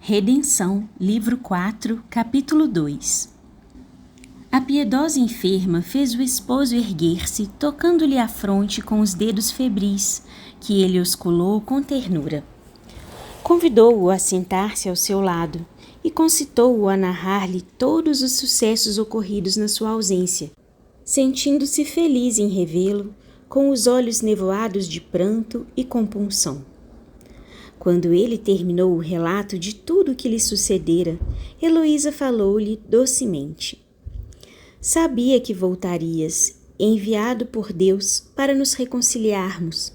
Redenção, livro 4, capítulo 2. A piedosa enferma fez o esposo erguer-se, tocando-lhe a fronte com os dedos febris, que ele osculou com ternura. Convidou-o a sentar-se ao seu lado e concitou-o a narrar-lhe todos os sucessos ocorridos na sua ausência, sentindo-se feliz em revê-lo, com os olhos nevoados de pranto e compunção. Quando ele terminou o relato de tudo o que lhe sucedera, Heloísa falou-lhe docemente. Sabia que voltarias, enviado por Deus, para nos reconciliarmos.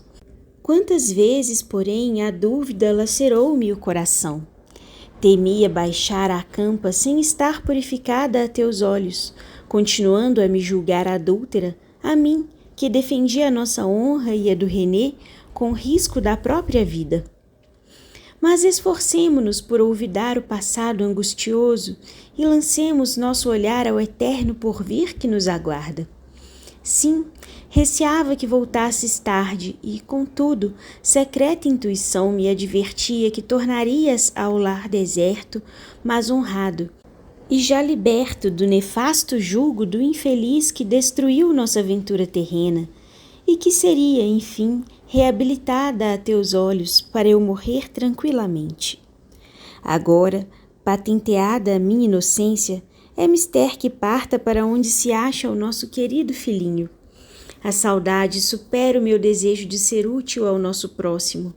Quantas vezes, porém, a dúvida lacerou-me o coração. Temia baixar à campa sem estar purificada a teus olhos, continuando a me julgar adúltera, a mim, que defendia a nossa honra e a do René, com risco da própria vida. Mas esforcemo-nos por olvidar o passado angustioso e lancemos nosso olhar ao eterno porvir que nos aguarda. Sim, receava que voltasses tarde e, contudo, secreta intuição me advertia que tornarias ao lar deserto, mas honrado, e já liberto do nefasto jugo do infeliz que destruiu nossa ventura terrena, e que seria, enfim, reabilitada a teus olhos para eu morrer tranquilamente. Agora, patenteada a minha inocência, é mister que parta para onde se acha o nosso querido filhinho. A saudade supera o meu desejo de ser útil ao nosso próximo.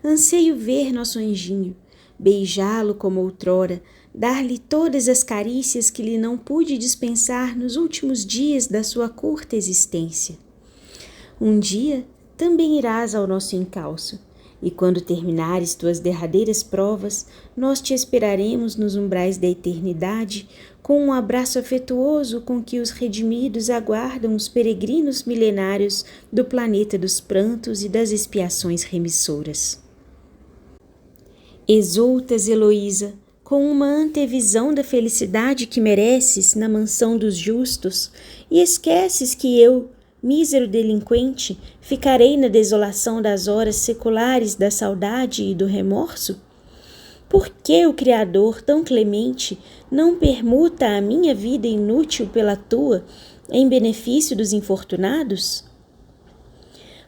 Anseio ver nosso anjinho, beijá-lo como outrora, dar-lhe todas as carícias que lhe não pude dispensar nos últimos dias da sua curta existência. Um dia também irás ao nosso encalço, e quando terminares tuas derradeiras provas, nós te esperaremos nos umbrais da eternidade, com um abraço afetuoso com que os redimidos aguardam os peregrinos milenários do planeta dos prantos e das expiações remissoras. Exultas, Heloísa, com uma antevisão da felicidade que mereces na mansão dos justos, e esqueces que eu, mísero delinquente, ficarei na desolação das horas seculares da saudade e do remorso? Por que o Criador tão clemente não permuta a minha vida inútil pela tua, em benefício dos infortunados?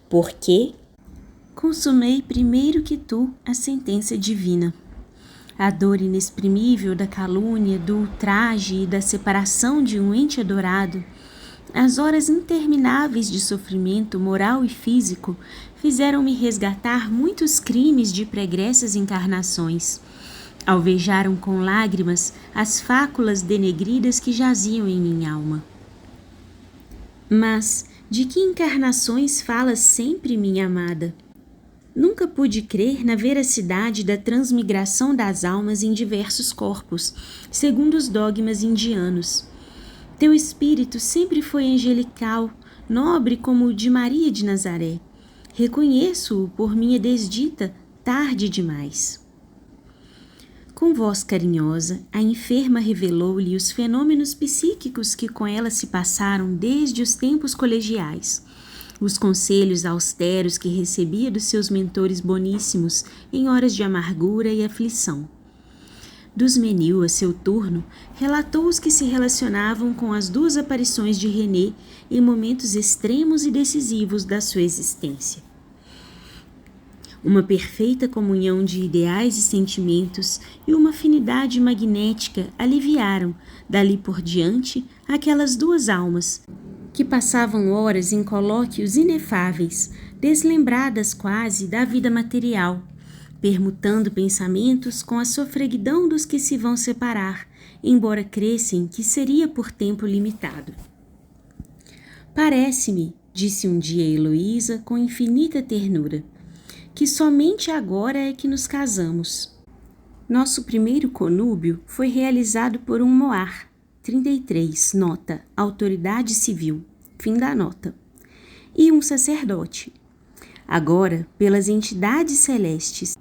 Porque consumei primeiro que tu a sentença divina. A dor inexprimível da calúnia, do ultraje e da separação de um ente adorado, as horas intermináveis de sofrimento moral e físico fizeram-me resgatar muitos crimes de pregressas encarnações. Alvejaram com lágrimas as fáculas denegridas que jaziam em minha alma. Mas de que encarnações falas sempre, minha amada? Nunca pude crer na veracidade da transmigração das almas em diversos corpos, segundo os dogmas indianos. Teu espírito sempre foi angelical, nobre como o de Maria de Nazaré. Reconheço-o por minha desdita, tarde demais. Com voz carinhosa, a enferma revelou-lhe os fenômenos psíquicos que com ela se passaram desde os tempos colegiais, os conselhos austeros que recebia dos seus mentores boníssimos em horas de amargura e aflição. Dos Menil, a seu turno, relatou os que se relacionavam com as duas aparições de René em momentos extremos e decisivos da sua existência. Uma perfeita comunhão de ideais e sentimentos e uma afinidade magnética aliviaram, dali por diante, aquelas duas almas, que passavam horas em colóquios inefáveis, deslembradas quase da vida material, permutando pensamentos com a sofreguidão dos que se vão separar, embora crescem que seria por tempo limitado. Parece-me, disse um dia Heloísa com infinita ternura, que somente agora é que nos casamos. Nosso primeiro conúbio foi realizado por um moar, 33, nota, autoridade civil, fim da nota, e um sacerdote. Agora, pelas entidades celestes,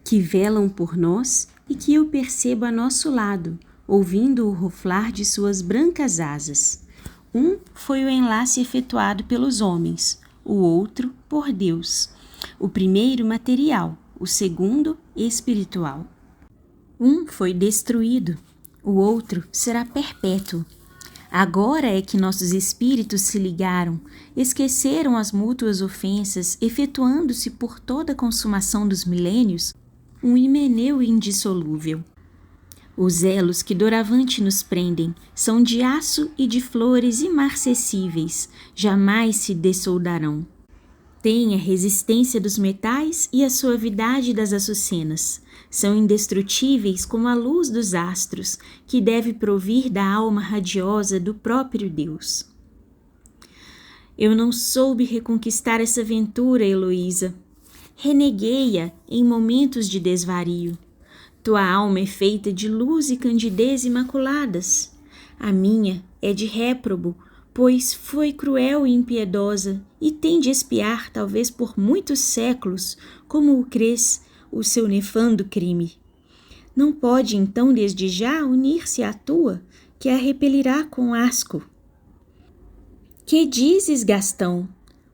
que velam por nós e que eu percebo a nosso lado, ouvindo o ruflar de suas brancas asas. Um foi o enlace efetuado pelos homens, o outro por Deus. O primeiro material, o segundo espiritual. Um foi destruído, o outro será perpétuo. Agora é que nossos espíritos se ligaram, esqueceram as mútuas ofensas, efetuando-se por toda a consumação dos milênios um himeneu indissolúvel. Os elos que doravante nos prendem são de aço e de flores imarcessíveis, jamais se dessoldarão. Têm a resistência dos metais e a suavidade das açucenas. São indestrutíveis como a luz dos astros, que deve provir da alma radiosa do próprio Deus. Eu não soube reconquistar essa ventura, Heloísa. Reneguei-a em momentos de desvario. Tua alma é feita de luz e candidez imaculadas. A minha é de réprobo, pois foi cruel e impiedosa, e tem de expiar, talvez por muitos séculos, como o crês, o seu nefando crime. Não pode, então, desde já, unir-se à tua, que a repelirá com asco. Que dizes, Gastão?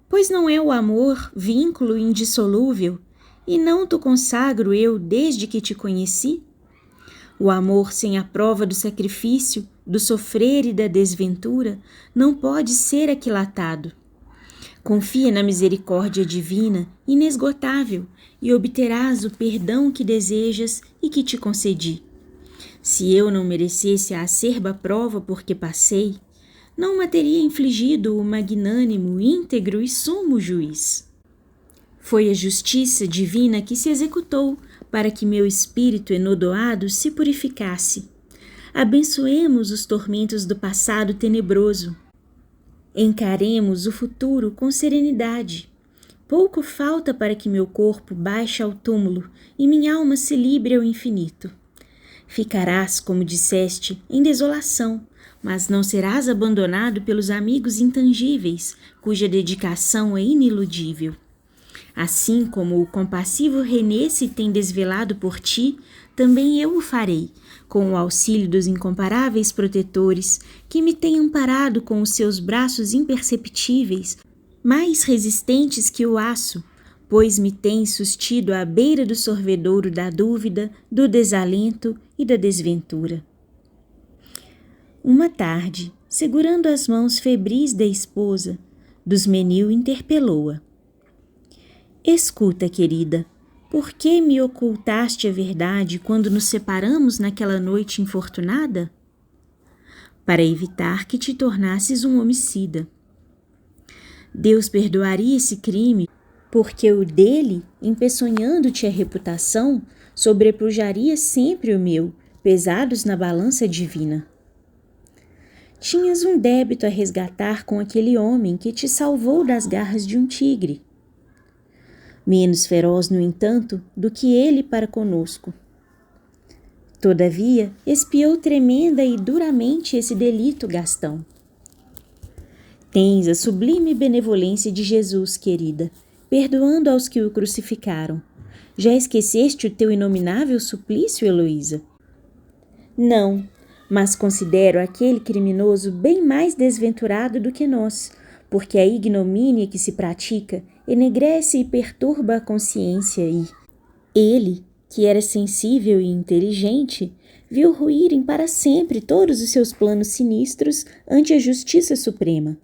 Pois não é o amor vínculo indissolúvel, e não te consagro eu desde que te conheci? O amor sem a prova do sacrifício, do sofrer e da desventura, não pode ser aquilatado. Confia na misericórdia divina, inesgotável, e obterás o perdão que desejas e que te concedi. Se eu não merecesse a acerba prova por que passei, não me teria infligido o magnânimo, íntegro e sumo juiz. Foi a justiça divina que se executou para que meu espírito enodoado se purificasse. Abençoemos os tormentos do passado tenebroso. Encaremos o futuro com serenidade. Pouco falta para que meu corpo baixe ao túmulo e minha alma se libre ao infinito. Ficarás, como disseste, em desolação, mas não serás abandonado pelos amigos intangíveis, cuja dedicação é iniludível. Assim como o compassivo René se tem desvelado por ti, também eu o farei, com o auxílio dos incomparáveis protetores que me têm amparado com os seus braços imperceptíveis, mais resistentes que o aço, pois me têm sustido à beira do sorvedouro da dúvida, do desalento e da desventura. Uma tarde, segurando as mãos febris da esposa, Dusmenil interpelou-a. Escuta, querida, por que me ocultaste a verdade quando nos separamos naquela noite infortunada? Para evitar que te tornasses um homicida. Deus perdoaria esse crime, porque o dele, empeçonhando-te a reputação, sobrepujaria sempre o meu, pesados na balança divina. Tinhas um débito a resgatar com aquele homem que te salvou das garras de um tigre. Menos feroz, no entanto, do que ele para conosco. Todavia, expiou tremenda e duramente esse delito, Gastão. Tens a sublime benevolência de Jesus, querida, perdoando aos que o crucificaram. Já esqueceste o teu inominável suplício, Heloísa? Não, mas considero aquele criminoso bem mais desventurado do que nós, porque a ignomínia que se pratica enegrece e perturba a consciência e ele, que era sensível e inteligente, viu ruírem para sempre todos os seus planos sinistros ante a justiça suprema.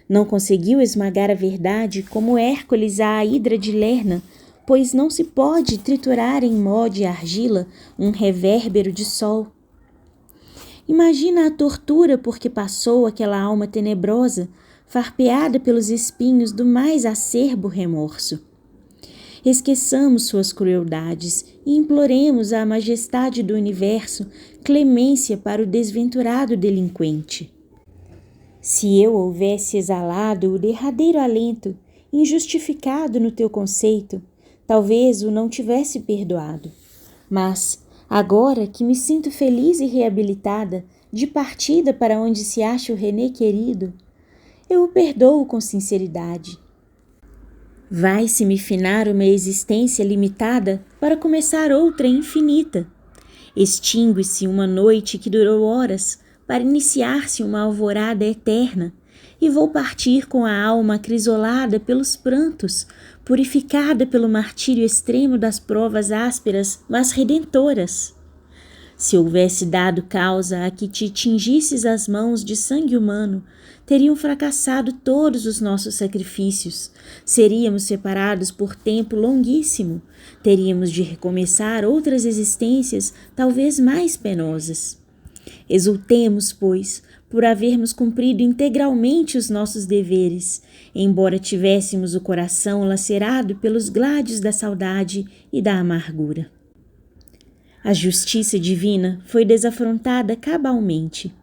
Não conseguiu esmagar a verdade como Hércules a hidra de Lerna, pois não se pode triturar em mó de argila um revérbero de sol. Imagina a tortura por que passou aquela alma tenebrosa, farpeada pelos espinhos do mais acerbo remorso. Esqueçamos suas crueldades e imploremos à majestade do universo clemência para o desventurado delinquente. Se eu houvesse exalado o derradeiro alento, injustificado no teu conceito, talvez o não tivesse perdoado. Mas, agora que me sinto feliz e reabilitada, de partida para onde se acha o René querido, eu o perdoo com sinceridade. Vai-se-me finar uma existência limitada para começar outra infinita. Extingue-se uma noite que durou horas para iniciar-se uma alvorada eterna, e vou partir com a alma acrisolada pelos prantos, purificada pelo martírio extremo das provas ásperas, mas redentoras. Se houvesse dado causa a que te tingisses as mãos de sangue humano, teriam fracassado todos os nossos sacrifícios. Seríamos separados por tempo longuíssimo. Teríamos de recomeçar outras existências, talvez mais penosas. Exultemos, pois, por havermos cumprido integralmente os nossos deveres, embora tivéssemos o coração lacerado pelos gládios da saudade e da amargura. A justiça divina foi desafrontada cabalmente.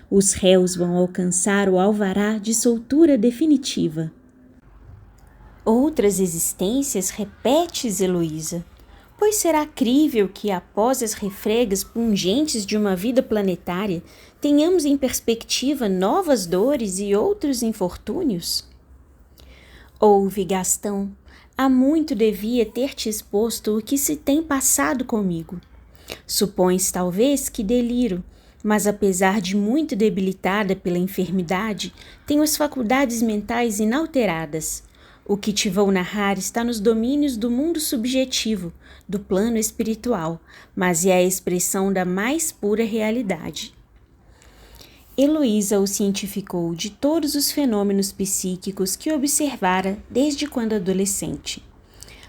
Os réus vão alcançar o alvará de soltura definitiva. Outras existências repetes, Heloísa? Pois será crível que, após as refregas pungentes de uma vida planetária, tenhamos em perspectiva novas dores e outros infortúnios? Ouve, Gastão, há muito devia ter-te exposto o que se tem passado comigo. Supões talvez que deliro, mas apesar de muito debilitada pela enfermidade, tenho as faculdades mentais inalteradas. O que te vou narrar está nos domínios do mundo subjetivo, do plano espiritual, mas é a expressão da mais pura realidade. Heloísa o cientificou de todos os fenômenos psíquicos que observara desde quando adolescente.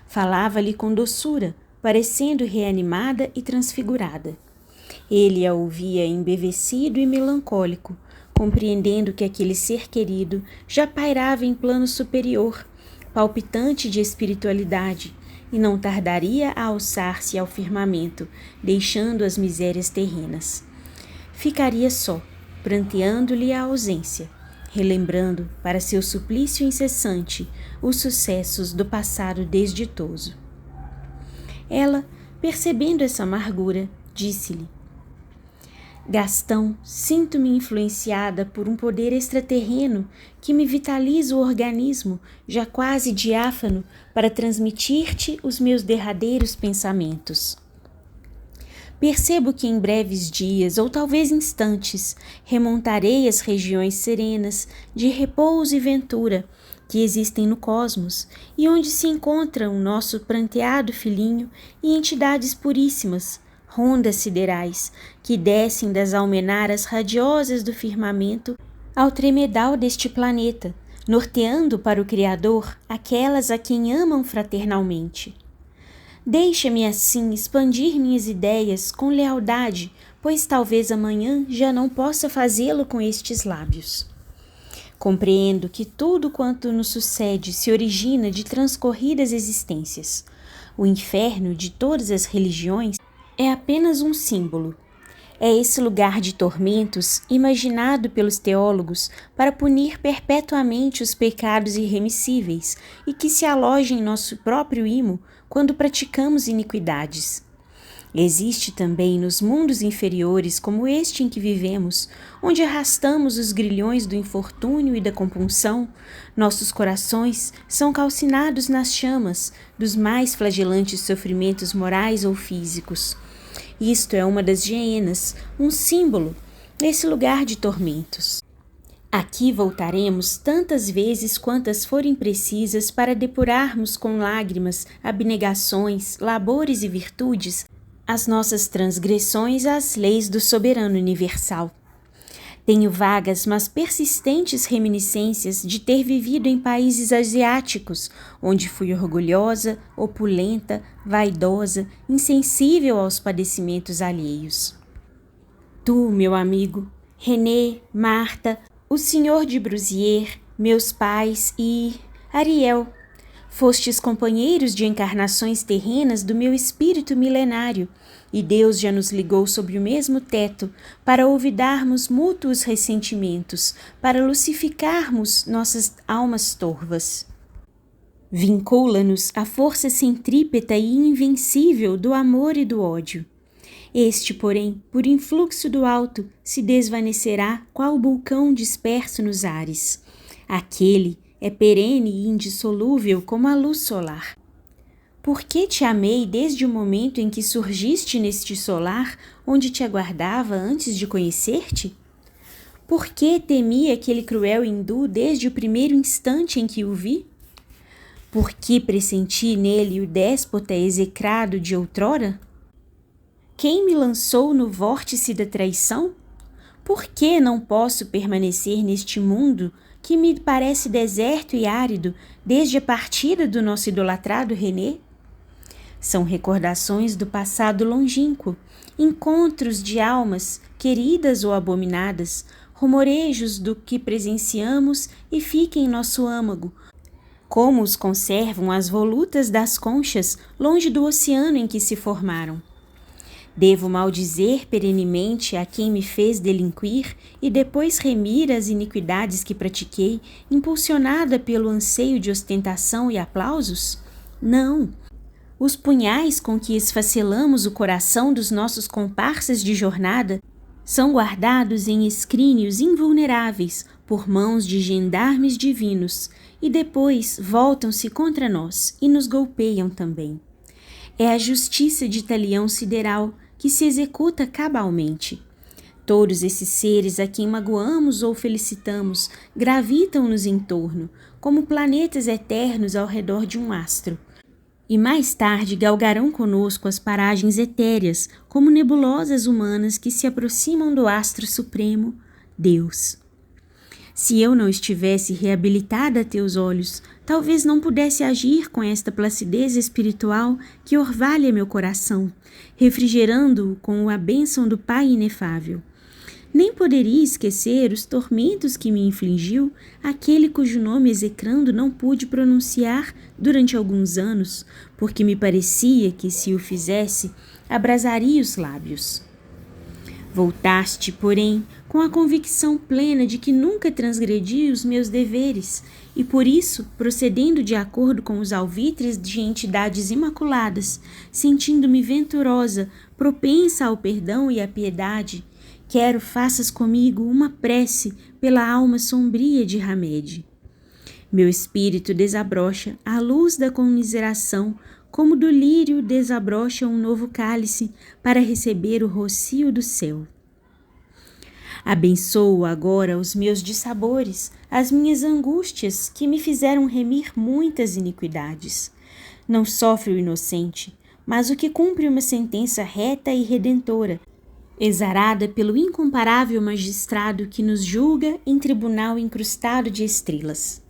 Falava-lhe com doçura, parecendo reanimada e transfigurada. Ele a ouvia embevecido e melancólico, compreendendo que aquele ser querido já pairava em plano superior, palpitante de espiritualidade, e não tardaria a alçar-se ao firmamento, deixando as misérias terrenas. Ficaria só, pranteando-lhe a ausência, relembrando, para seu suplício incessante, os sucessos do passado desditoso. Ela, percebendo essa amargura, disse-lhe: Gastão, sinto-me influenciada por um poder extraterreno que me vitaliza o organismo, já quase diáfano, para transmitir-te os meus derradeiros pensamentos. Percebo que em breves dias, ou talvez instantes, remontarei às regiões serenas, de repouso e ventura, que existem no cosmos, e onde se encontram nosso pranteado filhinho e entidades puríssimas, rondas siderais, que descem das almenaras radiosas do firmamento ao tremedal deste planeta, norteando para o Criador aquelas a quem amam fraternalmente. Deixa-me assim expandir minhas ideias com lealdade, pois talvez amanhã já não possa fazê-lo com estes lábios. Compreendo que tudo quanto nos sucede se origina de transcorridas existências. O inferno de todas as religiões é apenas um símbolo. É esse lugar de tormentos imaginado pelos teólogos para punir perpetuamente os pecados irremissíveis e que se aloja em nosso próprio imo quando praticamos iniquidades. Existe também nos mundos inferiores, como este em que vivemos, onde arrastamos os grilhões do infortúnio e da compunção, nossos corações são calcinados nas chamas dos mais flagelantes sofrimentos morais ou físicos. Isto é uma das hienas, um símbolo, nesse lugar de tormentos. Aqui voltaremos tantas vezes quantas forem precisas para depurarmos com lágrimas, abnegações, labores e virtudes as nossas transgressões às leis do soberano universal. Tenho vagas, mas persistentes reminiscências de ter vivido em países asiáticos, onde fui orgulhosa, opulenta, vaidosa, insensível aos padecimentos alheios. Tu, meu amigo, René, Marta, o senhor de Brusier, meus pais e Ariel, fostes companheiros de encarnações terrenas do meu espírito milenário, e Deus já nos ligou sob o mesmo teto para olvidarmos mútuos ressentimentos, para lucificarmos nossas almas torvas. Vincula-nos a força centrípeta e invencível do amor e do ódio. Este, porém, por influxo do alto, se desvanecerá qual vulcão disperso nos ares. Aquele é perene e indissolúvel como a luz solar. Por que te amei desde o momento em que surgiste neste solar, onde te aguardava antes de conhecer-te? Por que temi aquele cruel hindu desde o primeiro instante em que o vi? Por que pressenti nele o déspota execrado de outrora? quem me lançou no vórtice da traição? Por que não posso permanecer neste mundo que me parece deserto e árido desde a partida do nosso idolatrado René? São recordações do passado longínquo, encontros de almas, queridas ou abominadas, rumorejos do que presenciamos e fica em nosso âmago, como os conservam as volutas das conchas longe do oceano em que se formaram. Devo maldizer perenemente a quem me fez delinquir e depois remir as iniquidades que pratiquei, impulsionada pelo anseio de ostentação e aplausos? Não! Os punhais com que esfacelamos o coração dos nossos comparsas de jornada são guardados em escrínios invulneráveis por mãos de gendarmes divinos e depois voltam-se contra nós e nos golpeiam também. É a justiça de Talião sideral que se executa cabalmente. Todos esses seres a quem magoamos ou felicitamos gravitam-nos em torno, como planetas eternos ao redor de um astro. E mais tarde galgarão conosco as paragens etéreas, como nebulosas humanas que se aproximam do astro supremo, Deus. Se eu não estivesse reabilitada a teus olhos, talvez não pudesse agir com esta placidez espiritual que orvalha meu coração, refrigerando-o com a bênção do Pai inefável. Nem poderia esquecer os tormentos que me infligiu aquele cujo nome execrando não pude pronunciar durante alguns anos, porque me parecia que, se o fizesse, abrasaria os lábios. Voltaste, porém, com a convicção plena de que nunca transgredi os meus deveres e, por isso, procedendo de acordo com os alvitres de entidades imaculadas, sentindo-me venturosa, propensa ao perdão e à piedade, quero faças comigo uma prece pela alma sombria de Hamed. Meu espírito desabrocha à luz da comiseração, como do lírio desabrocha um novo cálice para receber o rocio do céu. Abençoo agora os meus dissabores, as minhas angústias que me fizeram remir muitas iniquidades. Não sofre o inocente, mas o que cumpre uma sentença reta e redentora, exarada pelo incomparável magistrado que nos julga em tribunal incrustado de estrelas.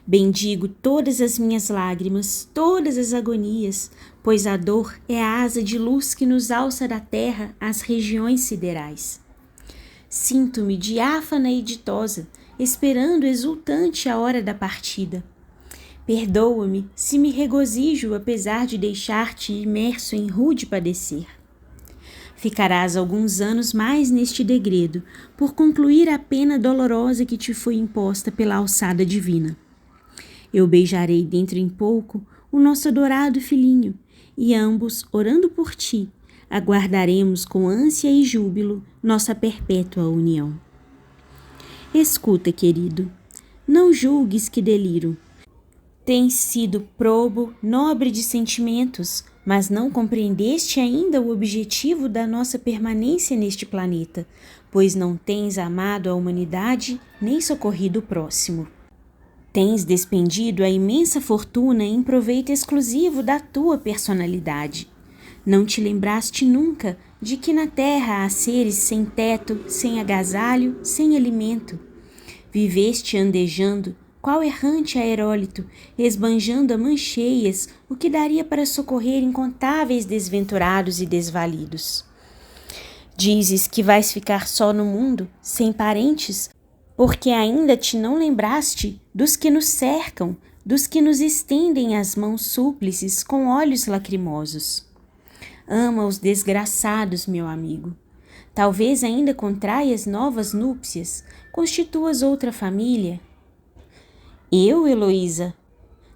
Bendigo todas as minhas lágrimas, todas as agonias, pois a dor é a asa de luz que nos alça da terra às regiões siderais. Sinto-me diáfana e ditosa, esperando exultante a hora da partida. Perdoa-me se me regozijo apesar de deixar-te imerso em rude padecer. Ficarás alguns anos mais neste degredo, por concluir a pena dolorosa que te foi imposta pela alçada divina. Eu beijarei dentro em pouco o nosso adorado filhinho, e ambos, orando por ti, aguardaremos com ânsia e júbilo nossa perpétua união. Escuta, querido, não julgues que deliro. Tens sido probo, nobre de sentimentos, mas não compreendeste ainda o objetivo da nossa permanência neste planeta, pois não tens amado a humanidade nem socorrido o próximo. Tens despendido a imensa fortuna em proveito exclusivo da tua personalidade. Não te lembraste nunca de que na terra há seres sem teto, sem agasalho, sem alimento. Viveste andejando, qual errante aerólito, esbanjando a mancheias o que daria para socorrer incontáveis desventurados e desvalidos. Dizes que vais ficar só no mundo, sem parentes, porque ainda te não lembraste dos que nos cercam, dos que nos estendem as mãos súplices com olhos lacrimosos. Ama os desgraçados, meu amigo. Talvez ainda contraias novas núpcias, constituas outra família. Eu, Heloísa,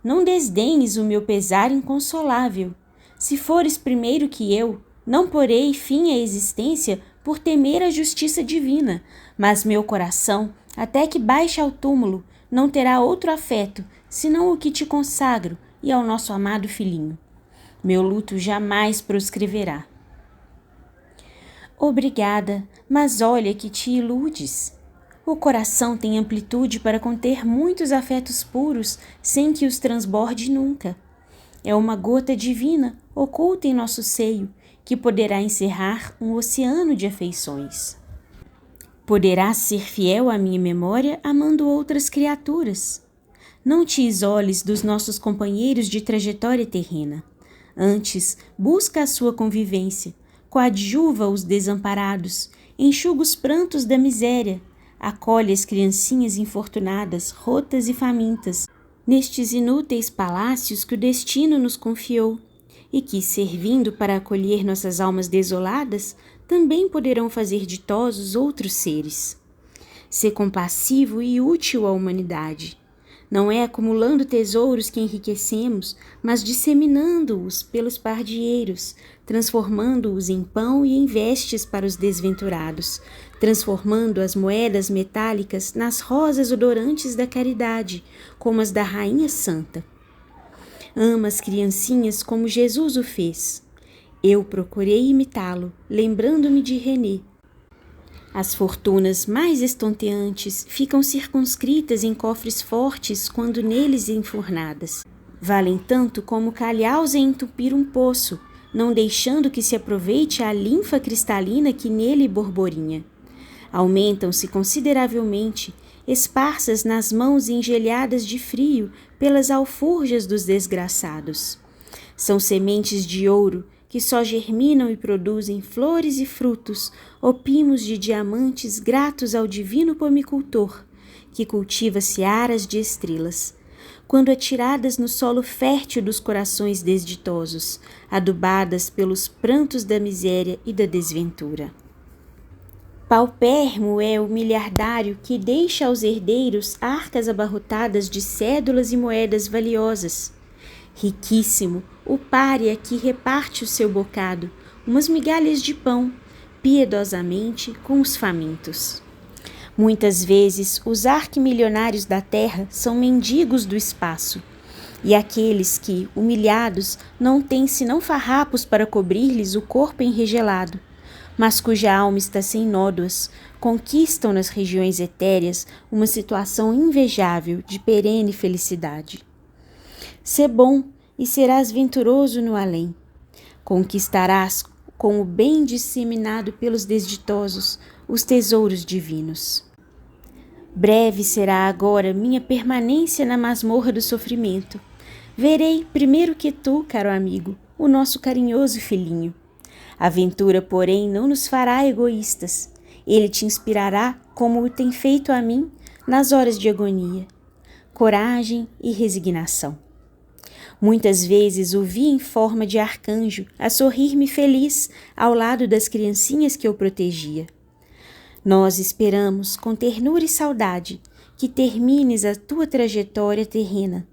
não desdenhes o meu pesar inconsolável. Se fores primeiro que eu, não porei fim à existência por temer a justiça divina, mas meu coração, até que baixe ao túmulo, não terá outro afeto, senão o que te consagro e ao nosso amado filhinho. Meu luto jamais proscreverá. Obrigada, mas olha que te iludes. O coração tem amplitude para conter muitos afetos puros, sem que os transborde nunca. É uma gota divina, oculta em nosso seio, que poderá encerrar um oceano de afeições. Poderás ser fiel à minha memória amando outras criaturas. Não te isoles dos nossos companheiros de trajetória terrena. Antes, busca a sua convivência, coadjuva os desamparados, enxuga os prantos da miséria, acolhe as criancinhas infortunadas, rotas e famintas, nestes inúteis palácios que o destino nos confiou, e que, servindo para acolher nossas almas desoladas, também poderão fazer ditosos outros seres. Sê compassivo e útil à humanidade. Não é acumulando tesouros que enriquecemos, mas disseminando-os pelos pardieiros, transformando-os em pão e em vestes para os desventurados, transformando as moedas metálicas nas rosas odorantes da caridade, como as da Rainha Santa. Ama as criancinhas como Jesus o fez. Eu procurei imitá-lo, lembrando-me de René. As fortunas mais estonteantes ficam circunscritas em cofres fortes quando neles enfurnadas. Valem tanto como calhaus em entupir um poço, não deixando que se aproveite a linfa cristalina que nele borborinha. Aumentam-se consideravelmente, esparsas nas mãos engelhadas de frio pelas alforjas dos desgraçados. São sementes de ouro que só germinam e produzem flores e frutos, opimos de diamantes gratos ao divino pomicultor, que cultiva searas de estrelas. Quando atiradas no solo fértil dos corações desditosos, adubadas pelos prantos da miséria e da desventura. Paupérrimo é o miliardário que deixa aos herdeiros arcas abarrotadas de cédulas e moedas valiosas. Riquíssimo, o pária que reparte o seu bocado, umas migalhas de pão, piedosamente com os famintos. Muitas vezes, os arquimilionários da terra são mendigos do espaço, e aqueles que, humilhados, não têm senão farrapos para cobrir-lhes o corpo enregelado, mas cuja alma está sem nódoas, conquistam nas regiões etéreas uma situação invejável de perene felicidade. Sê bom e serás venturoso no além. Conquistarás, com o bem disseminado pelos desditosos, os tesouros divinos. Breve será agora minha permanência na masmorra do sofrimento. Verei, primeiro que tu, caro amigo, o nosso carinhoso filhinho. A ventura, porém, não nos fará egoístas. Ele te inspirará, como o tem feito a mim, nas horas de agonia, coragem e resignação. Muitas vezes o vi em forma de arcanjo, a sorrir-me feliz ao lado das criancinhas que eu protegia. Nós esperamos, com ternura e saudade, que termines a tua trajetória terrena.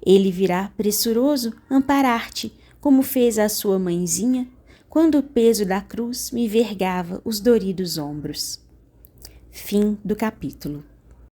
Ele virá pressuroso amparar-te, como fez a sua mãezinha, quando o peso da cruz me vergava os doridos ombros. Fim do capítulo.